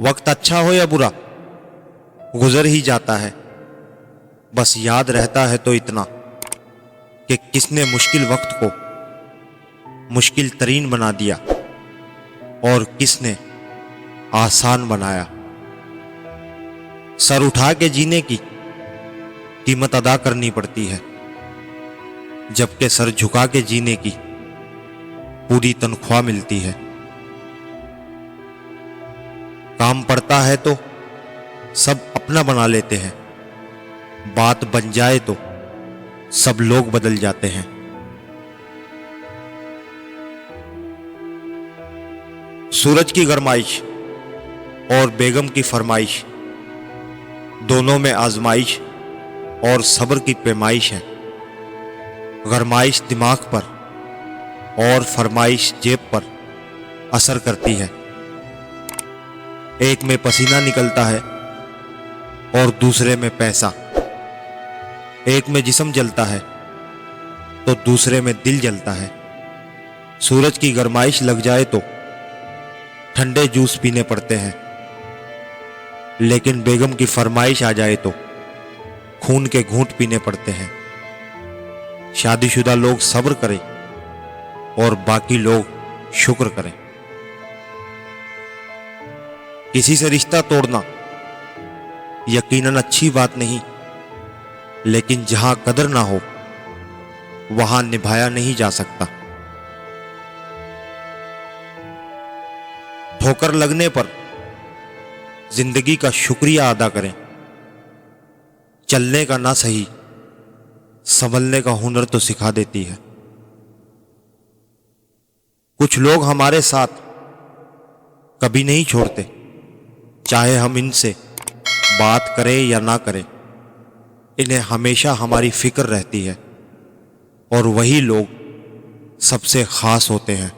وقت اچھا ہو یا برا گزر ہی جاتا ہے، بس یاد رہتا ہے تو اتنا کہ کس نے مشکل وقت کو مشکل ترین بنا دیا اور کس نے آسان بنایا۔ سر اٹھا کے جینے کی قیمت ادا کرنی پڑتی ہے، جبکہ سر جھکا کے جینے کی پوری تنخواہ ملتی ہے۔ کام پڑتا ہے تو سب اپنا بنا لیتے ہیں، بات بن جائے تو سب لوگ بدل جاتے ہیں۔ سورج کی گرمائش اور بیگم کی فرمائش دونوں میں آزمائش اور صبر کی پیمائش ہے۔ گرمائش دماغ پر اور فرمائش جیب پر اثر کرتی ہے۔ ایک میں پسینہ نکلتا ہے اور دوسرے میں پیسہ، ایک میں جسم جلتا ہے تو دوسرے میں دل جلتا ہے۔ سورج کی گرمائش لگ جائے تو ٹھنڈے جوس پینے پڑتے ہیں، لیکن بیگم کی فرمائش آ جائے تو خون کے گھونٹ پینے پڑتے ہیں۔ شادی شدہ لوگ صبر کریں اور باقی لوگ شکر کریں۔ کسی سے رشتہ توڑنا یقیناً اچھی بات نہیں، لیکن جہاں قدر نہ ہو وہاں نبھایا نہیں جا سکتا۔ ٹھوکر لگنے پر زندگی کا شکریہ ادا کریں، چلنے کا نہ صحیح سنبھلنے کا ہنر تو سکھا دیتی ہے۔ کچھ لوگ ہمارے ساتھ کبھی نہیں چھوڑتے، چاہے ہم ان سے بات کریں یا نہ کریں، انہیں ہمیشہ ہماری فکر رہتی ہے، اور وہی لوگ سب سے خاص ہوتے ہیں۔